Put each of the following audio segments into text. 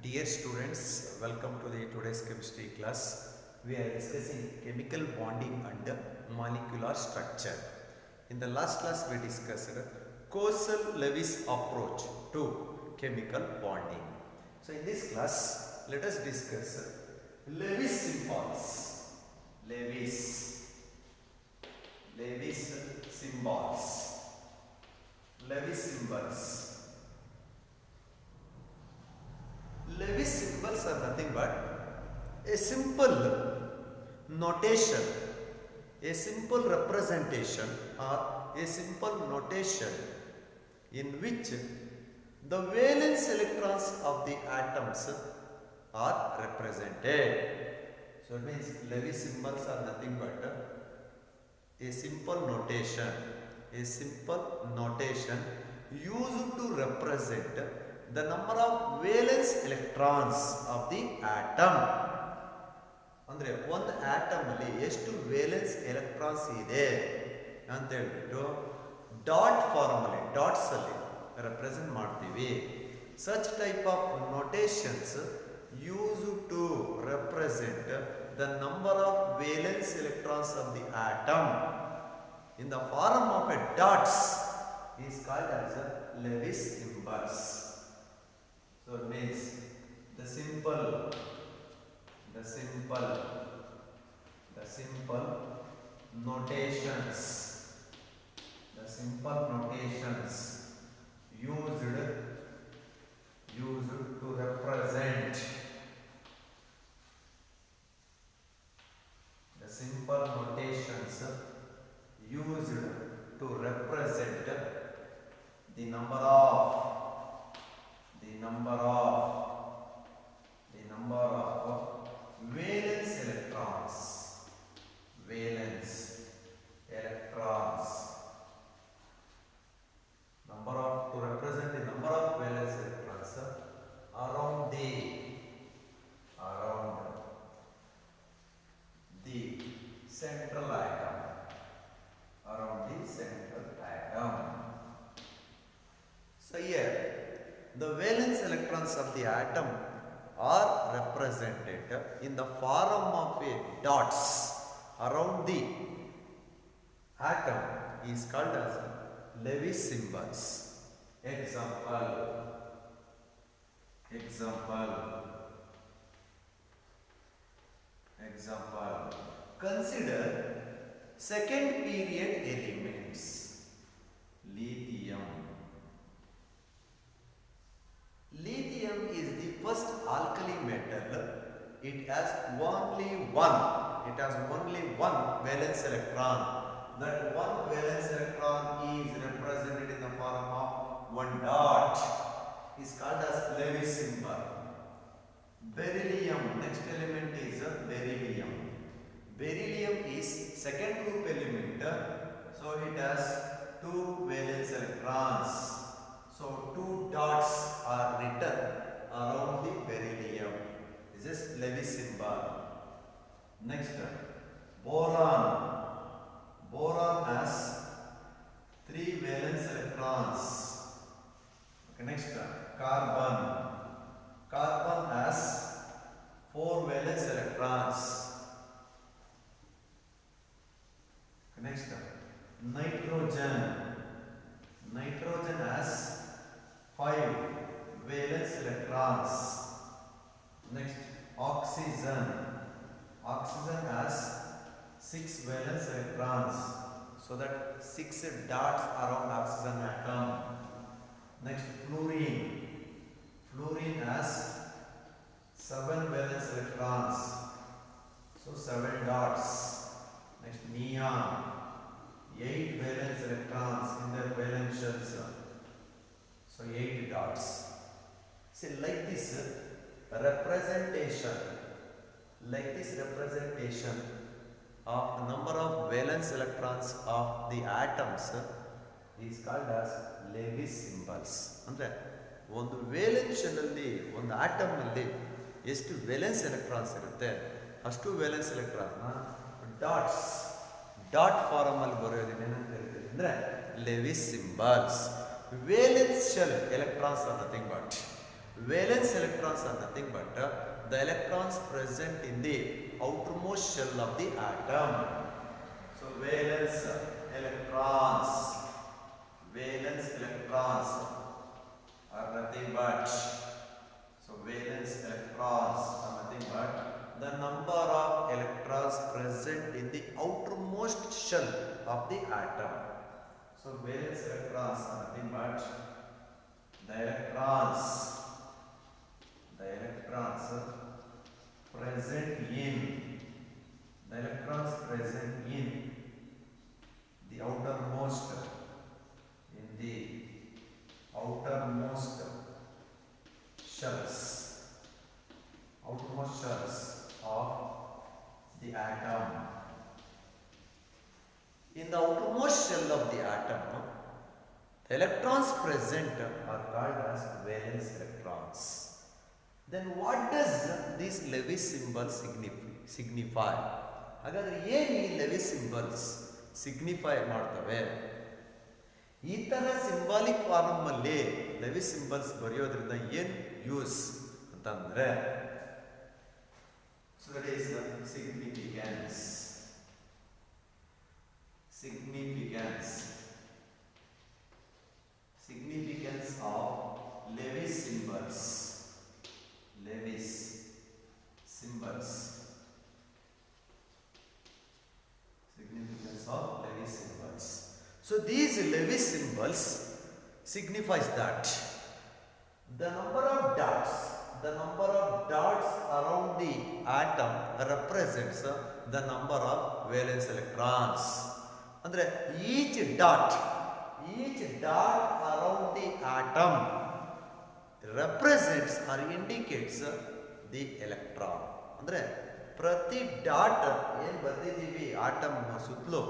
Dear students, welcome to the today's chemistry class. We are discussing chemical bonding and molecular structure. In the last class we discussed Coastal-Lewis approach to chemical bonding. So in this class, let us discuss Lewis symbols. Lewis symbols. Lewis symbols. Lewis symbols are nothing but a simple notation, a simple representation or a simple notation in which the valence electrons of the atoms are represented. So it means Lewis symbols are nothing but a simple notation used to represent the number of valence electrons of the atom. ಅಂದರೆ ಒಂದು atom ಅಲ್ಲಿ ಎಷ್ಟು valence electrons ಇದೆ ಅಂತ ಹೇಳ್ಬಿಟ್ಟು dot form ಅಲ್ಲಿ dots ಅಲ್ಲಿ represent ಮಾಡ್ತೀವಿ. Such type of notations use to represent the number of valence electrons of the atom in the form of a dots is called as Lewis symbols. So it means the simple notations used to represent the simple notations used to represent the number of valence electrons to represent the number of valence electrons around the central atom, So here the valence electrons of the atom are represented in the form of a dots around the atom is called as Lewis symbols. Example. Consider second period elements. Lithium is the first alkali metal. It has only one valence electron. That one valence electron is represented in the form of one dot. Is called as Lewis symbol. Beryllium, next element is beryllium. Beryllium is second group element, so it has two valence electrons. So two dots are written around the beryllium. This is Lewis symbol. Next, boron. Boron has three valence electrons. Okay, next, carbon. Carbon has four valence electrons. Okay, next, nitrogen. Nitrogen has 5 valence electrons. Next, oxygen. Oxygen has 6 valence electrons. So that 6 dots around oxygen atom. Next, fluorine. Fluorine has 7 valence electrons. So 7 dots. Next, neon. 8 valence electrons in their valence shells. So 8 dots. See, like this representation of the number of valence electrons of the atoms is called as Lewis symbols. ಅಂದ್ರೆ ಒಂದು valence shell ಅಲ್ಲಿ ಒಂದು atom ಅಲ್ಲಿ ಎಷ್ಟು valence electrons ಇರುತ್ತೆ ಅಷ್ಟು valence electron dot form ಅಲ್ಲಿ ಬರೆಯೋದನ್ನ ಏನಂತ ಹೇಳ್ತೀವಿ ಅಂದ್ರೆ Lewis symbols. Valence shell electrons are nothing but Valence electrons are nothing but the electrons present in the outermost shell of the atom. So valence electrons are nothing but, valence electrons are nothing but the number of electrons present in the outermost shell of the atom. So valence electrons are nothing but the electrons present in the outermost shells of the atom. In the outermost shell of the atom, the electrons present are called as valence electrons. Then what does this Lewis symbol signify? ಹಾಗಾದ್ರೆ ಏನು ಈ Lewis symbols signify ಮಾಡ್ತವೆ? ಈ ತರ symbolic form ಅಲ್ಲಿ Lewis symbols ಬರೆಯೋದ್ರಿಂದ ಏನು use ಅಂತಂದ್ರೆ, so that is significance of Lewis symbols. Significance of Lewis symbols. So these Lewis symbols signifies that the number of dots around the atom represents the number of valence electrons. Andre each dot around the atom represents or indicates the electron. Andre ಪ್ರತಿ dot ಏನು ಬರ್ತಿದ್ದೀವಿ atom ಸುತ್ತಲೂ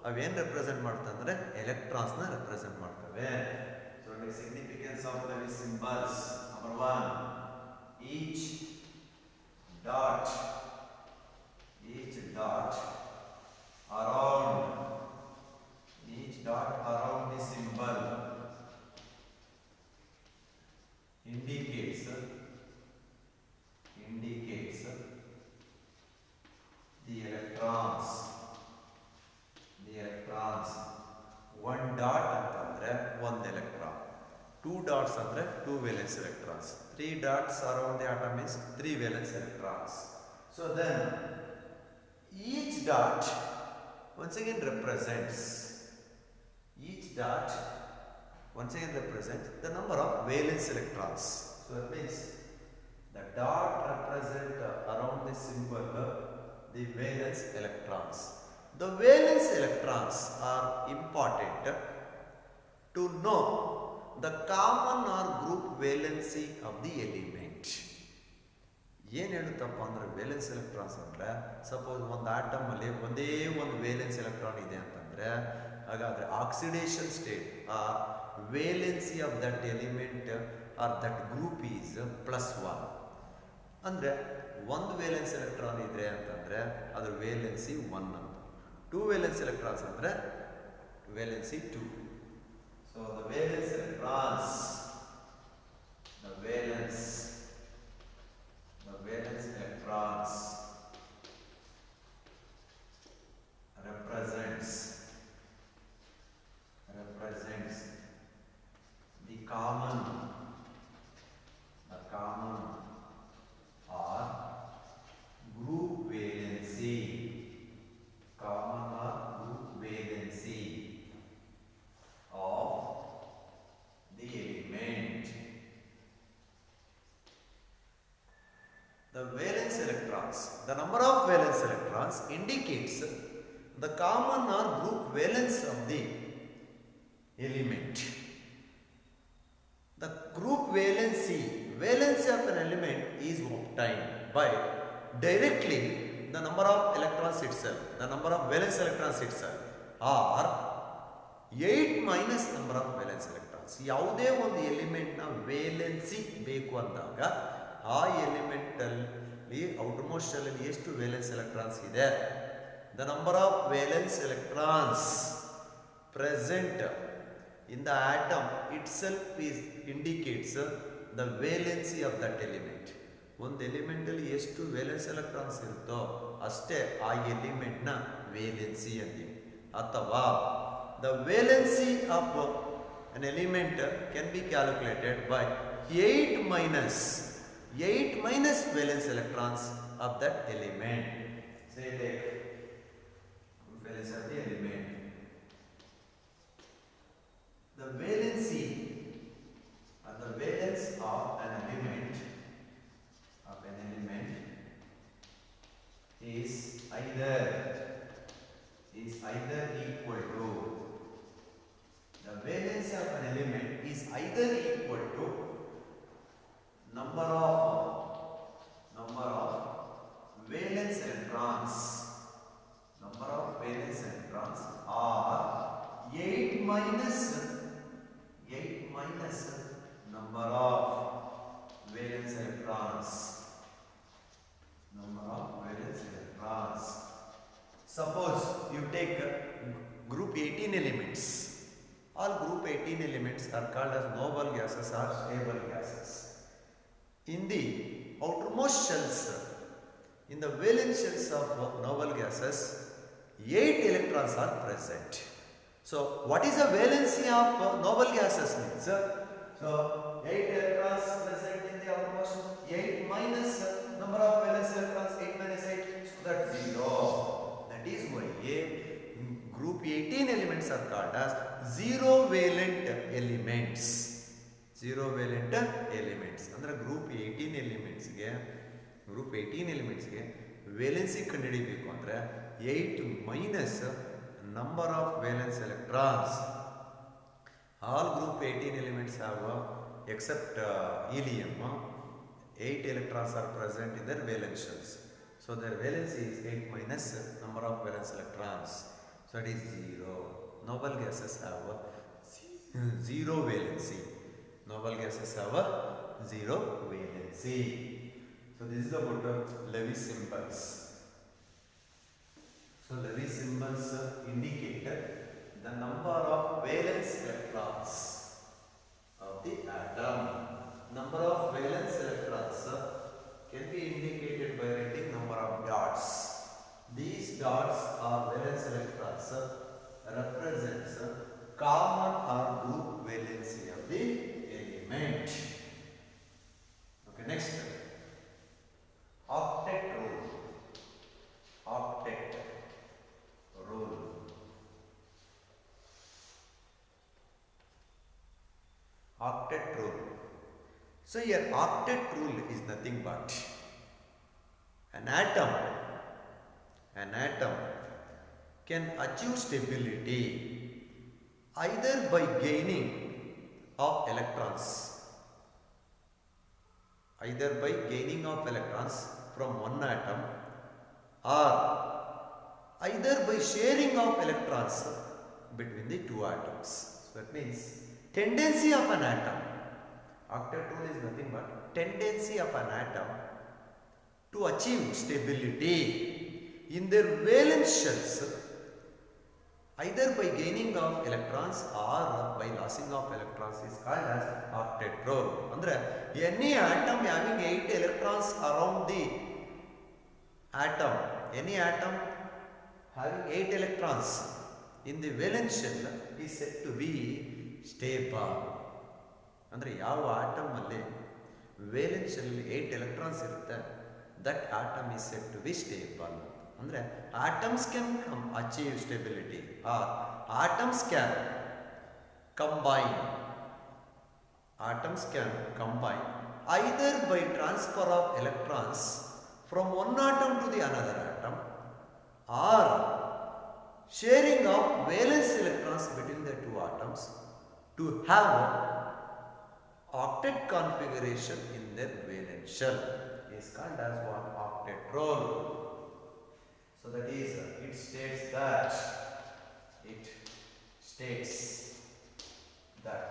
ಅವೇನು represent ಮಾಡ್ತವೆ ಅಂದರೆ ಎಲೆಕ್ಟ್ರಾನ್ಸ್ನ represent ಮಾಡ್ತವೆ. So significance of Lewis symbols, number 1, each dot around the symbol indicates the electrons. One dot ಅಂತಂದ್ರೆ ಒಂದು ಎಲೆಕ್ಟ್ರಾನ್, 2 dots ಅಂದ್ರೆ 2 valence electrons, 3 dots around the atom is 3 valence electrons. So then each dot once again represents the number of valence electrons. So that means the dot represent around the symbol the valence electrons. The valence electrons are important to know the common or group valency of the element. ಏನು ಹೇಳುತ್ತಪ್ಪ ಅಂದರೆ valence electrons ಅಂದರೆ, suppose ಒಂದು atom ಅಲ್ಲಿ ಒಂದೇ ಒಂದು valence electron ಇದೆ ಅಂತಂದರೆ, ಹಾಗಾದರೆ oxidation state or valency of that element or that group is +1. ಅಂದರೆ ಒಂದು ವೇಲೆನ್ಸ್ ಎಲೆಕ್ಟ್ರಾನ್ ಇದೆ ಅಂತಂದರೆ ಅದರ ವೇಲೆನ್ಸಿ 1 ಅಂತ. 2 ವೇಲೆನ್ಸ್ ಎಲೆಕ್ಟ್ರಾನ್ಸ್ ಅಂದರೆ valency 2. So the valence electrons, the valence electrons represents the common or group valency, of the element. The valence electrons, the number of valence electrons indicates the common or group valence of the element. The group valency of an element is obtained by directly the number of electrons itself, the number of valence electrons itself, or 8 minus number of valence electrons. ಯಾವುದೇ ಒಂದು ಎಲಿಮೆಂಟ್ನ valency ಬೇಕು ಅಂದಾಗ ಆ ಎಲಿಮೆಂಟಲ್ಲಿ outermost ಶೆಲ್ಲಲ್ಲಿ ಎಷ್ಟು valence electrons ಇದೆ, the number of valence electrons present in the atom itself indicates the valency of that element. ಒಂದು ಎಲಿಮೆಂಟಲ್ಲಿ ಎಷ್ಟು valence electrons ಇರುತ್ತೋ ಅಷ್ಟೇ ಆ ಎಲಿಮೆಂಟ್ನ ವೇಲೆನ್ಸಿ ಅಂತೀವಿ. ಅಥವಾ the valency of an element can be calculated by 8 minus valence electrons of that element. Say take valence of the element. The valency or the valence of an element is either equal to, the valence of an element is either equal to number of valence electrons or 8 minus number of valence electrons. Suppose you take group 18 elements. All group 18 elements are called as noble gases or stable gases. In the outermost shells, in the valence shells of noble gases, 8 electrons are present. So, what is the valency of noble gases means? So, 8 electrons present in the outermost, 8 minus number of valence electrons, 8 minus 8, so that's 0. That is why group 18 elements are called as zero valent elements. Zero valent elements. Andre group 18 elements ಗೆ valency ಕಂಡುಹಿಡಿಯಬೇಕು ಅಂದ್ರೆ 8 minus number of valence electrons. All group 18 elements have except helium 8 electrons are present in their valence shells. So their valency is 8 minus number of valence electrons. So it is 0. Noble gases have zero valency. Noble gases have zero valency. So this is about Lewis symbols. So Lewis symbols indicate the number of valence electrons of the atom. Number of valence electrons can be indicated by writing number of dots. These dots are valence electrons represents common or group valency of the element. Okay, next octet rule. Octet rule. Octet rule. So here octet rule is nothing but an atom can achieve stability either by gaining of electrons from one atom or either by sharing of electrons between the two atoms. So that means tendency of an atom, octet rule is nothing but tendency of an atom to achieve stability in their valence shells either by gaining of electrons or by losing of electrons is called as octet rule. Andre any atom having 8 electrons around the atom, any atom having 8 electrons in the valence shell is said to be stable. Andre ಯಾವ atom ಅಲ್ಲಿ valence shell 8 electrons ಇರುತ್ತೆ, that atom is said to be stable. Andre atoms can achieve stability or atoms can combine either by transfer of electrons from one atom to the another atom or sharing of valence electrons between the two atoms to have octet configuration in their valence shell is called as one octet rule. So that is, it states that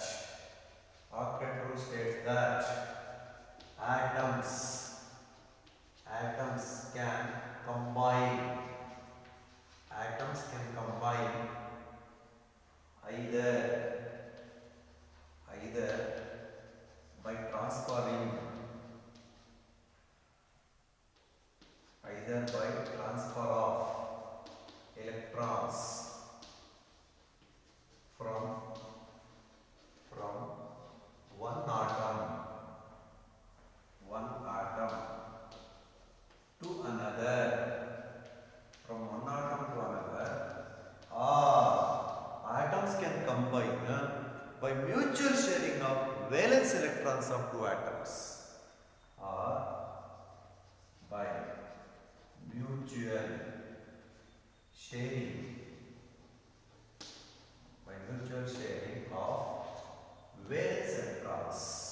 octet rule states that atoms can combine either by transfer by mutual sharing of valence electrons of two atoms, or by mutual sharing of valence electrons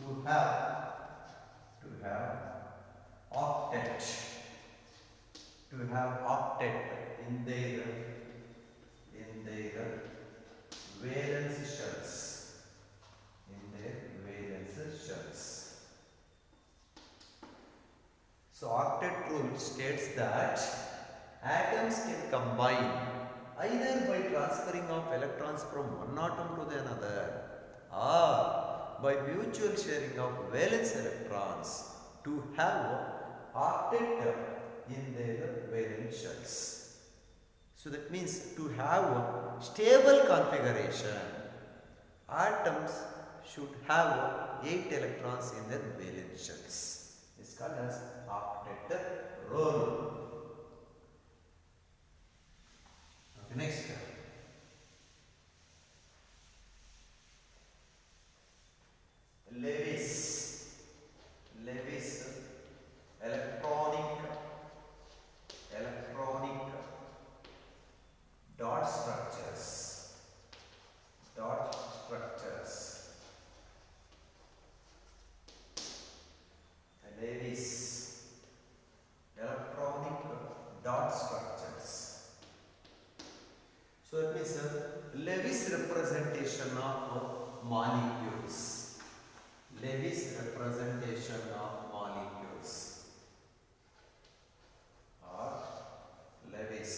to have octet in their valence shells. So octet rule states that atoms can combine either by transferring of electrons from one atom to the another, or by mutual sharing of valence electrons to have octet in their valence shells. So that means to have a stable configuration, atoms should have 8 electrons in their valence shells. It's called as octet rule. Okay, next. Lewis electronic dot structures. Lewis electronic dot structures. So it means Lewis representation of molecules. Lewis representation of molecules, or Lewis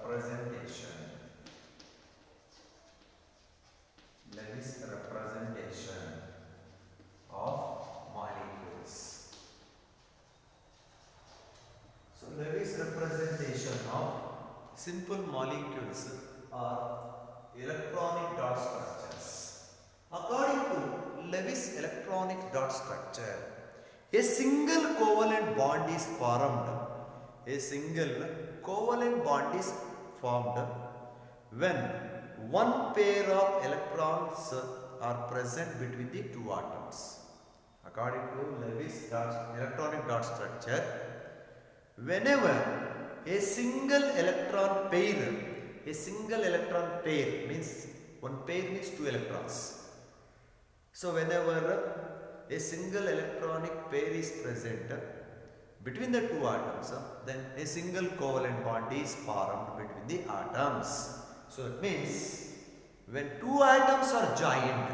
representation of molecules. So Lewis representation of simple molecules are electronic dot structures. According to Lewis electronic dot structure, a single covalent bond is formed. When one pair of electrons are present between the two atoms. According to Lewis electronic dot structure, whenever a single electron pair means one pair means 2 electrons. So whenever a single electronic pair is present between the two atoms, then a single covalent bond is formed between the atoms. So it means when two atoms are joined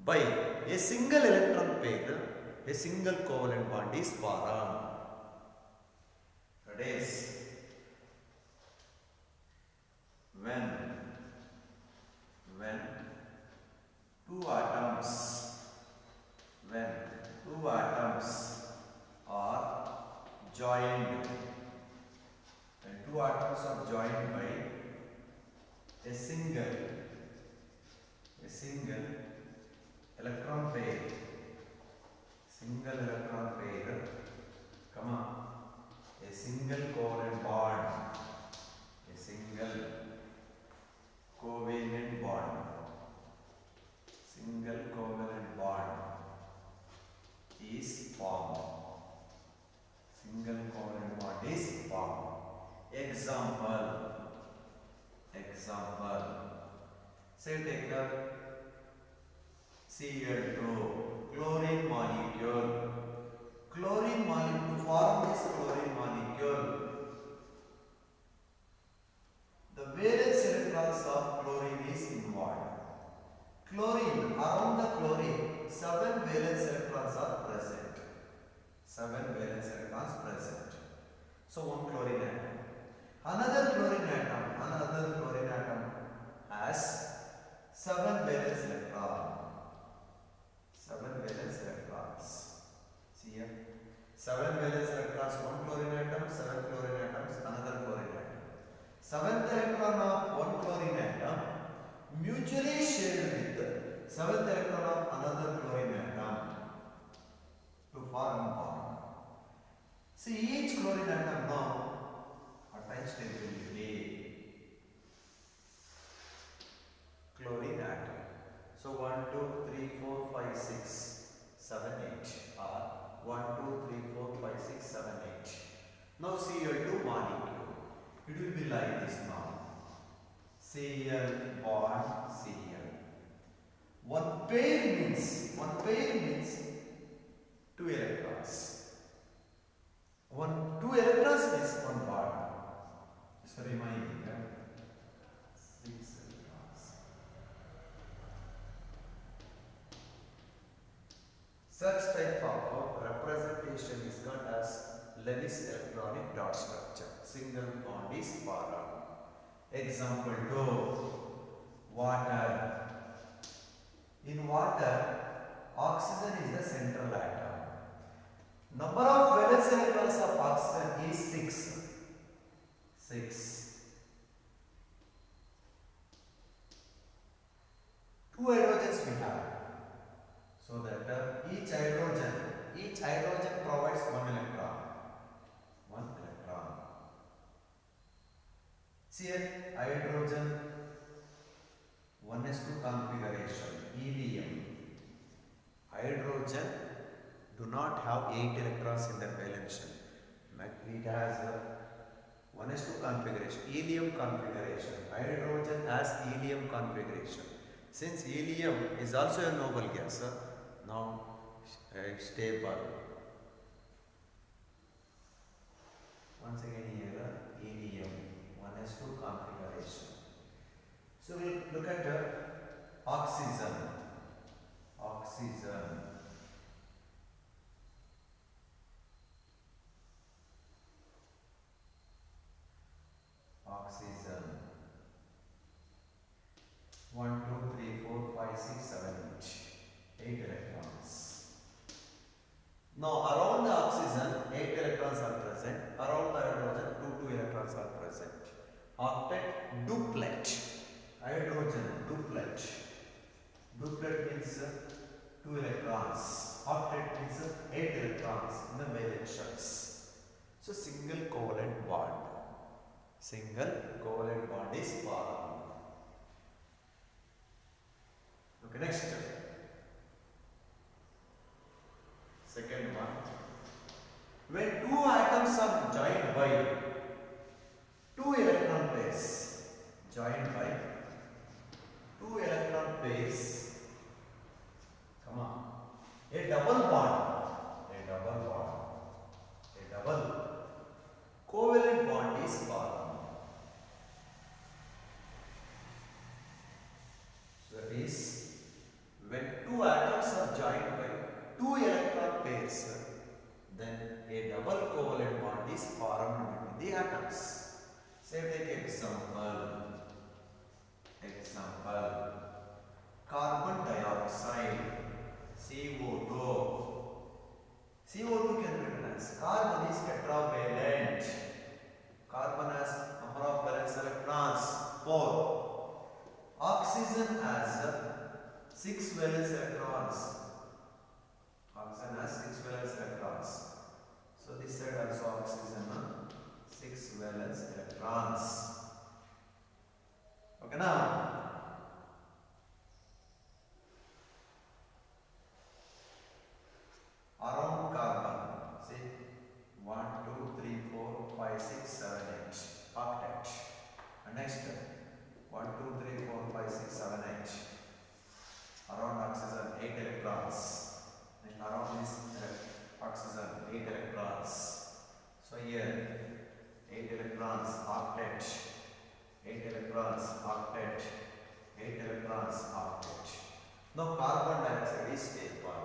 by a single electron pair, a single covalent bond is formed. That is, when two atoms are joined, by a single electron pair, a single covalent bond, is formed. Example. Say take a Cl2, chlorine molecule. To form this chlorine molecule, the valence electrons of chlorine is involved. Around the chlorine, 7 valence electrons are present. So one chlorine atom. Another chlorine atom has 7 valence electrons. See here. 7 valence electrons, one chlorine atom, 7 chlorine atoms, another chlorine atom. 7th electron of one chlorine atom mutually shared with 7th electron of another chlorine atom now attain stability. Chlorine atom. So 1, 2, 3, 4, 5, 6, 7, 8 or 1, 2, 3, 4, 5, 6, 7, 8. Now Cl2 molecule. It will be like this now. Cl bond Cl. One pair means 2 electrons. Two electrons means one bond. Just reminding. 6 electrons. Such type of representation is called as Lewis electronic dot structure. Single bond is para. Example 2. Water. In water, oxygen is the central atom. Number of valence electrons of oxygen is 6. 6. 2 hydrogens we have. So that each hydrogen provides 1 electron. 1 electron. See here, hydrogen 1s2 configuration. Helium. Hydrogen do not have 8 electrons in the valence shell. It has 1s2 configuration. Helium configuration. Hydrogen has helium configuration. Since helium is also a noble gas, now stable. Once again here, helium 1s2 configuration. So we look at oxygen. Oxygen. Oxygen. 1, 2, 3, 4, 5, 6, 7, 8. 8 electrons. Now around the oxygen, 8 electrons are present. Around the hydrogen, 2 electrons are present. Octet duplet. Hydrogen duplet. Duplet means 2 electrons. Octet means 8 electrons in the valence shells. So single covalent bond. Single covalent bond is formed. Okay, next. Second one. When 2 atoms are joined by 2 electron pairs, joined by 2 electron pairs, come on, a double covalent bond is formed. So that is, when 2 atoms are joined by 2 electron pairs, then a double covalent bond is formed between the atoms. Say take example. Carbon dioxide, CO2. CO2 can be written as carbon is tetravalent. Carbon has number of valence electrons 4. Oxygen has 6 valence electrons. Oxygen has 6 valence electrons. So this side also oxygen 6 valence electrons. Okay now. Around carbon, see 1, 2, 3, 4, 5, 6, 7, 8. Octet. And next 1, 2, 3, 4, 5, 6, 7, 8. Around oxygen 8 electrons. And around this oxygen 8 electrons. So here 8 electrons octet. 8 electrons octet. 8 electrons octet. Now carbon dioxide is stable.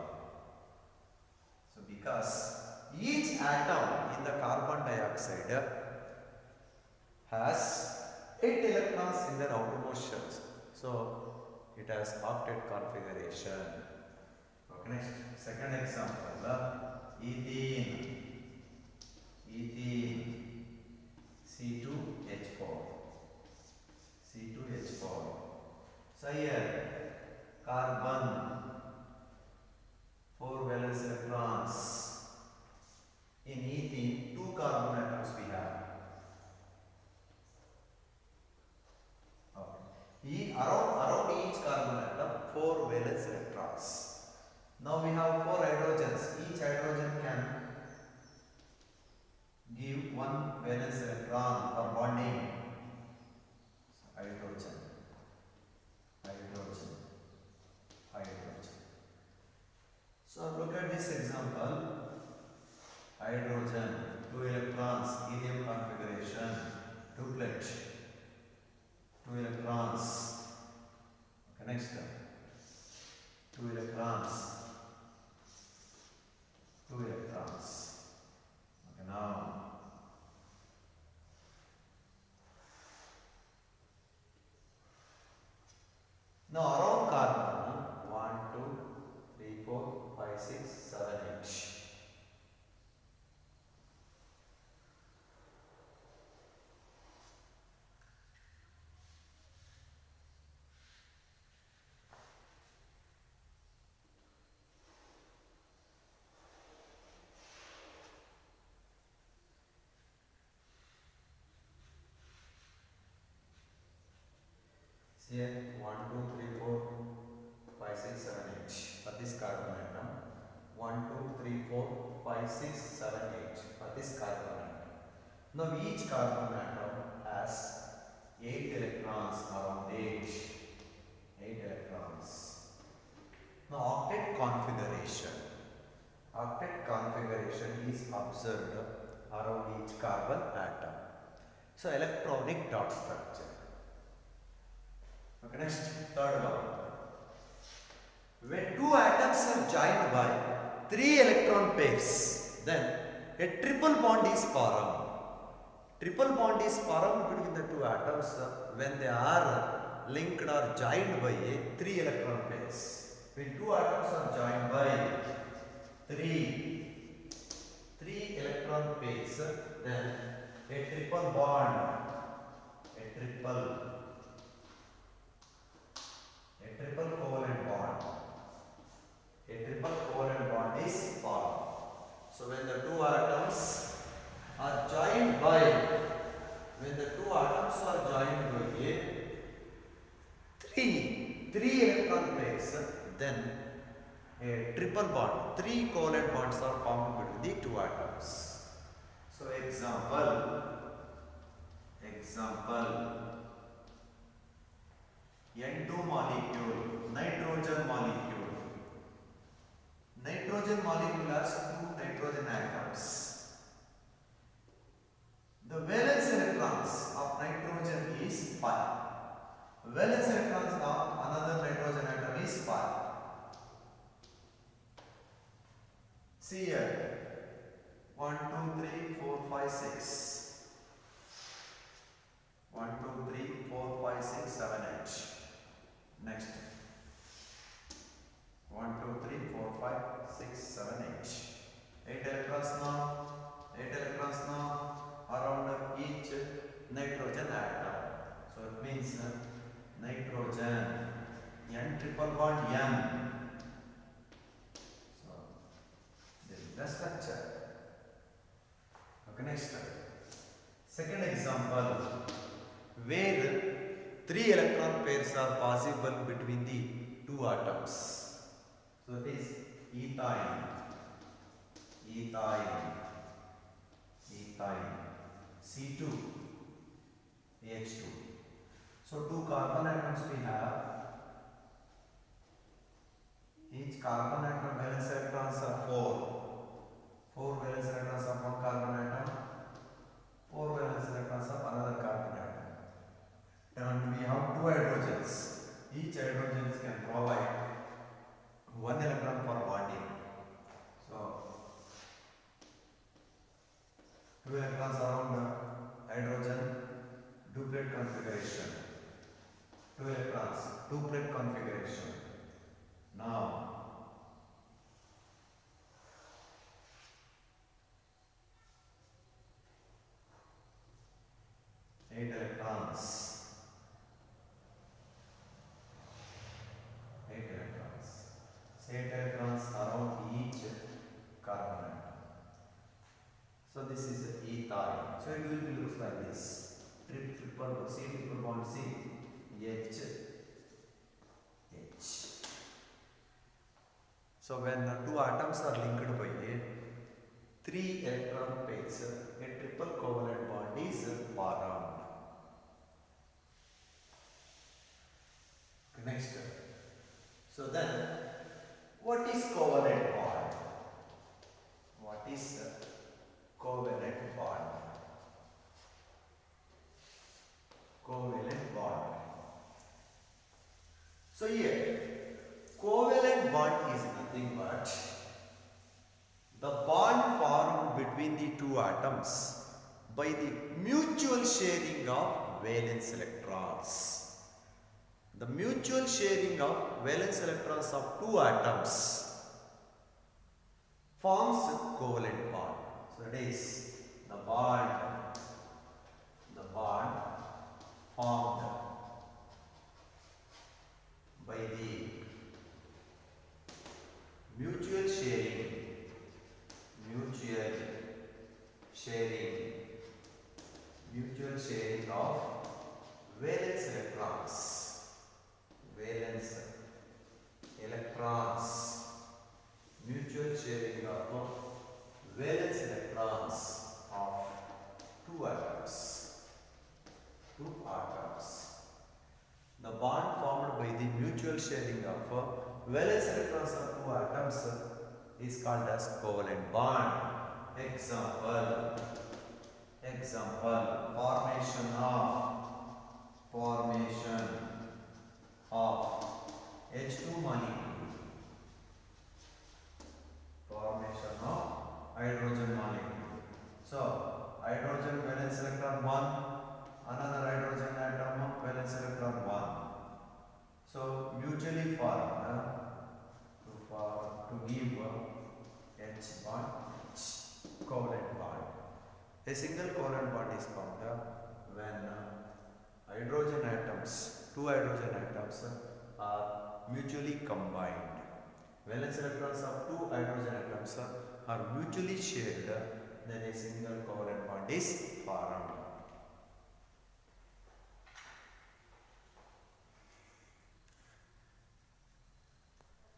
So because each atom in the carbon dioxide has 8 electrons in their outermost shells. So it has octet configuration. Okay, next, second example, ethene. C2H4. So here carbon 4 valence electrons. In ethene 2 carbon we have 4 hydrogens. Each hydrogen can give one valence electron for bonding. Hydrogen, hydrogen, hydrogen. So look at this example. Hydrogen, 2 electrons, helium configuration, duplet, 2 electrons. Okay, next, 2 electrons, 2 electrons. Okay, now around carbon, 1, 2, 3, 4, 5, 6, 7, 8. Here 1, 2, 3, 4, 5, 6, 7, 8 for this carbon atom. 1, 2, 3, 4, 5, 6, 7, 8 for this carbon atom. Now each carbon atom has 8 electrons around 8 electrons. Now octet configuration. Octet configuration is observed around each carbon atom. So electronic dot structure. Okay, next, third one. When 2 atoms are joined by 3 electron pairs, then a triple bond is formed. Triple bond is formed between the 2 atoms when they are linked or joined by 3 electron pairs. When 2 atoms are joined by 3 electron pairs, then a triple bond, a triple covalent bond. A triple covalent bond is formed. So when the 2 atoms are joined by, three electron pairs, then a triple bond, 3 covalent bonds are formed between the 2 atoms. So example, N2 molecule, nitrogen molecule. Nitrogen molecule has 2 nitrogen atoms. The valence electrons of nitrogen is 5. Valence electrons of another nitrogen atom is 5. See here, 1, 2, 3, 4, 5, 6. 1, 2, 3, 4, 5, 6, 7, 8. Next. 1, 2, 3, 4, 5, 6, 7, 8. 8 electrons now around each nitrogen atom. So it means nitrogen, N triple bond N. So this is the structure. Okay, next. Second example, where 3 electron pairs are possible between the 2 atoms. So it is ethyne, C2, H2. So 2 carbon atoms we have. Each carbon atom valence electrons are 4. 4 valence electrons of one carbon atom, 4 valence electrons of another carbon atom. And we have 2 hydrogens. Each hydrogen can provide 1 electron for bonding. So 2 electrons around hydrogen, duplet configuration. 2 electrons, duplet configuration. Now 8 electrons. 8 electrons around each carbon atom. So this is ethyne. So it will be looks like this. Triple C, triple bond C, H. So when two atoms are linked by three electron pairs, a triple covalent bond is formed. Next. So then, what is covalent bond? What is covalent bond? Covalent bond. So here, covalent bond is nothing but the bond formed between the two atoms by the mutual sharing of valence electrons. The mutual sharing of valence electrons of two atoms forms a covalent bond. So it is the bond formed by the mutual sharing of valence electrons. Mutual sharing of valence electrons of two atoms. The bond formed by the mutual sharing of valence electrons of two atoms is called as covalent bond. Example, formation of H2 molecule, formation of hydrogen molecule. So hydrogen valence electron 1, another hydrogen atom valence electron 1. So mutually formed to give H bond H, covalent bond. A single covalent bond is formed when two hydrogen atoms are mutually combined. Valence electrons of two hydrogen atoms are mutually shared, then a single covalent bond is formed.